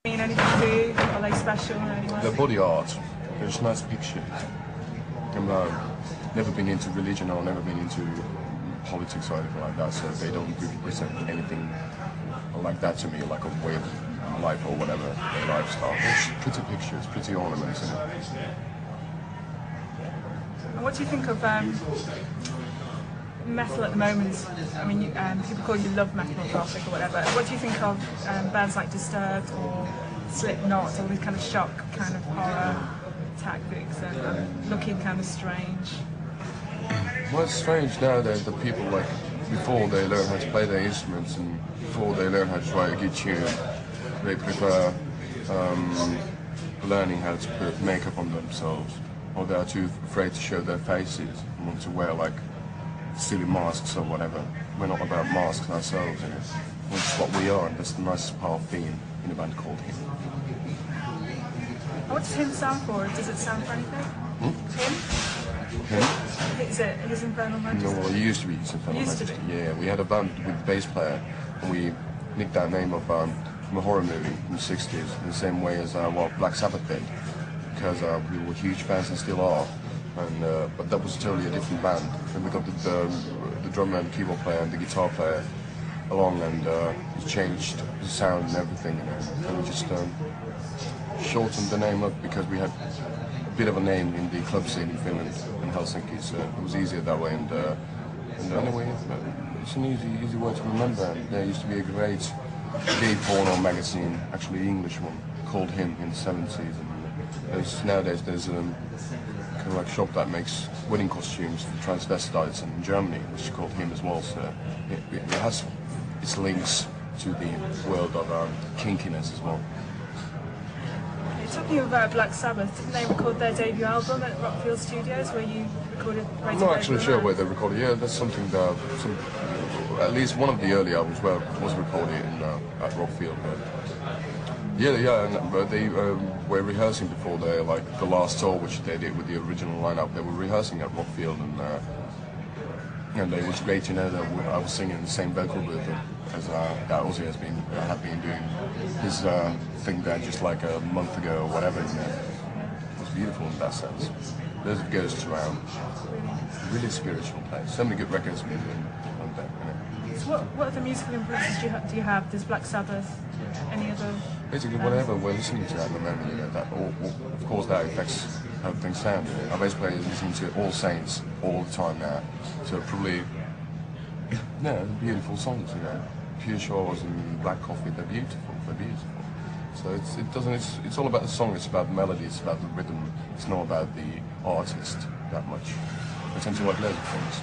Mean anything to you? Are they special in any way? The body art, there's nice pictures. Never been into religion or never been into politics or anything like that, so they don't really present anything like that to me, like a way of life or whatever, their lifestyle. It's pretty pictures, pretty ornaments in it. And what do you think of metal at the moment? I mean, people call you love metal or gothic or whatever. What do you think of bands like Disturbed or Slipknot, all these kind of shock, kind of horror tactics and looking kind of strange? Well, it's strange now that the people, like, before they learn how to play their instruments and before they learn how to write a good tune, they prefer learning how to put makeup on themselves, or they are too afraid to show their faces and want to wear, like, silly masks or whatever. We're not about masks ourselves, you know. It's what we are, and that's the nicest part of being in a band called Him. What does Him stand for? Does it stand for anything? Him? Him? Is it His Infernal Majesty? No, well, it used to be His Infernal Majesty. Yeah, we had a band with a bass player, and we nicked that name of from a horror movie in the 60s, in the same way as what Black Sabbath did, because we were huge fans and still are. And, but that was totally a different band. And we got the drummer and keyboard player and the guitar player along, and it changed the sound and everything, you know. And we just shortened the name up because we had a bit of a name in the club scene in Finland and Helsinki, so it was easier that way. And anyway, it's an easy word to remember. And there used to be a great gay porno magazine, actually English one, called Him in the 70s. And nowadays there's kind of like a shop that makes wedding costumes for transvestites in Germany, which is called Him as well. So it has its links to the world of kinkiness as well. Talking about Black Sabbath, didn't they record their debut album at Rockfield Studios, where you recorded? I'm not actually sure where they recorded. Yeah, that's something that at least one of the early albums was recorded in at Rockfield. But they were rehearsing before the last tour, which they did with the original lineup. They were rehearsing at Rockfield, and it was great to know that I was singing in the same vocal booth as that Ozzy had been doing his thing there just like a month ago or whatever. You know. It was beautiful in that sense. There's ghosts around. Really spiritual place. So many good records being done on there. You know. So what other musical influences do you have? Does Black Sabbath? Any other? Basically, whatever we're listening to at the moment, you know, that of course that affects how things sound. You know. Our bass player is listening to All Saints all the time now, so probably, yeah, beautiful songs, you know. Pure Shores and Black Coffee, they're beautiful. So it's all about the song. It's about the melody. It's about the rhythm. It's not about the artist that much. I tend to like loads of things.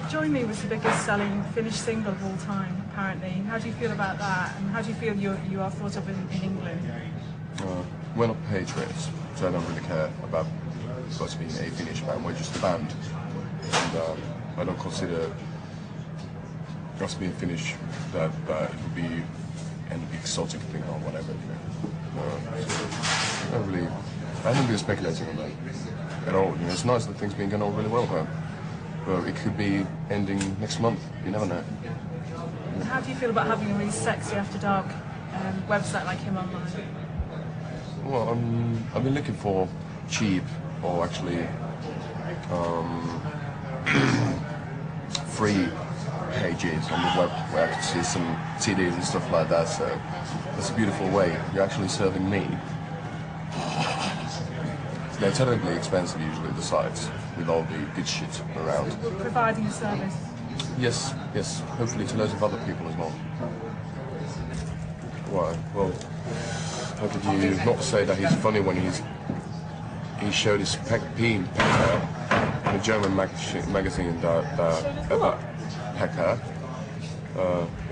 Join Me was the biggest selling Finnish single of all time, apparently. How do you feel about that, and how do you feel you are thought of in England? We're not patriots, so I don't really care about us being a Finnish band. We're just a band, and I don't consider us being Finnish that it would be an exotic thing or whatever. You know. I haven't been speculating on that at all. You know, it's nice that things been going on really well there. But it could be ending next month, you never know. And how do you feel about having a really sexy After Dark website like Him online? Well, I've been looking for cheap or actually free pages on the web where I can see some CDs and stuff like that, so that's a beautiful way. You're actually serving me. They're terribly expensive usually, the sites, with all the good shit around. Providing a service? Yes, hopefully to loads of other people as well. Why? Well, how could you not say that he's funny when he showed his peen in a German magazine about Pecker,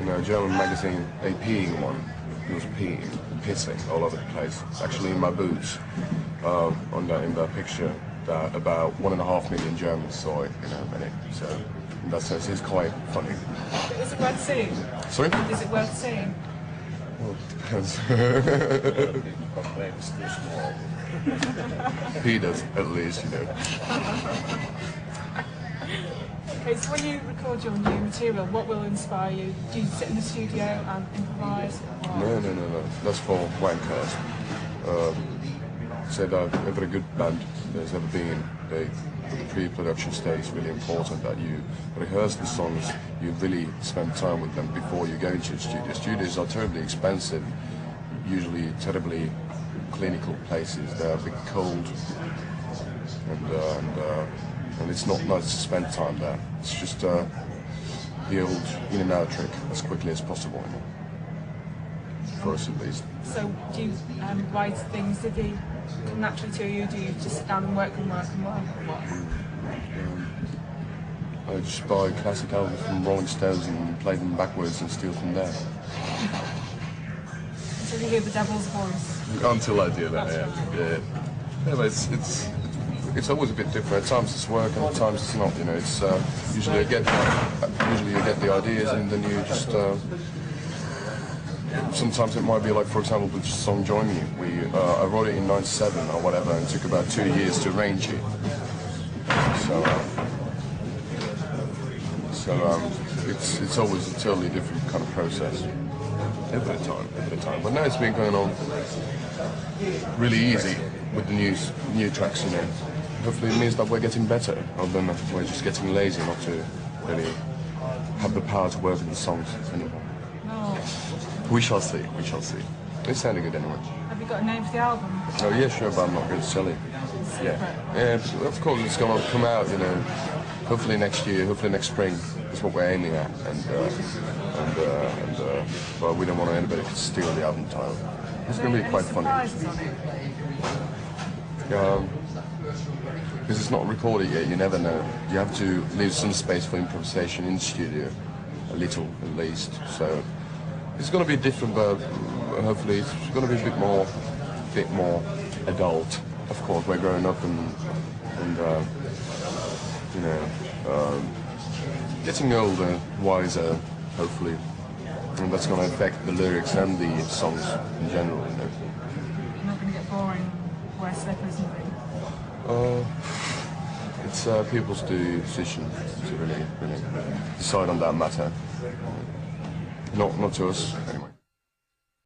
in a German magazine, a peeing one. He was pissing all over the place. It's actually in my boots. In that picture, that about 1.5 million Germans saw it, you know, and so in that sense, it's quite funny. Is it worth seeing? Sorry? Is it worth seeing? Well, it depends. He does, at least, you know. Okay, so when you record your new material, what will inspire you? Do you sit in the studio and improvise? No. That's for wankers. Said every good band there's ever been, the pre-production stage is really important, that you rehearse the songs, you really spend time with them before you go into the studio. Studios are terribly expensive, usually terribly clinical places. They're a bit cold, and it's not nice to spend time there. It's just the old in and out trick as quickly as possible, you know, for us at least. So do you write things that they come naturally to you? Do you just sit down and work and work and work? Or what? I just buy classic albums from Rolling Stones and play them backwards and steal from there. Until you hear the devil's voice. Until I do that, yeah. But it's always a bit different. At times it's work, and at times it's not. You know, it's usually you get the ideas, and then you just. Sometimes it might be like, for example, with the song "Join Me." I wrote it in '97 or whatever, and it took about 2 years to arrange it. So it's always a totally different kind of process. Every time. But now it's been going on really easy with the new tracks, you know. Hopefully it means that we're getting better, other than we're just getting lazy not to really have the power to work on the songs anymore. Oh. We shall see. It's sounding good anyway. Have you got a name for the album? Oh yeah, sure, but I'm not going to sell it. Yeah, of course it's going to come out, you know, hopefully next year, hopefully next spring. That's what we're aiming at, well, we don't want anybody to steal the album title. It's going to be quite funny. Because it's not recorded yet, you never know. You have to leave some space for improvisation in the studio, a little at least. So it's going to be different, but hopefully it's going to be a bit more adult. Of course, we're growing up and you know, getting older, wiser, hopefully, and that's going to affect the lyrics and the songs in general. You know. You're not going to get boring wear slippers and things. It's people's decision to really decide on that matter. Not to us, anyway.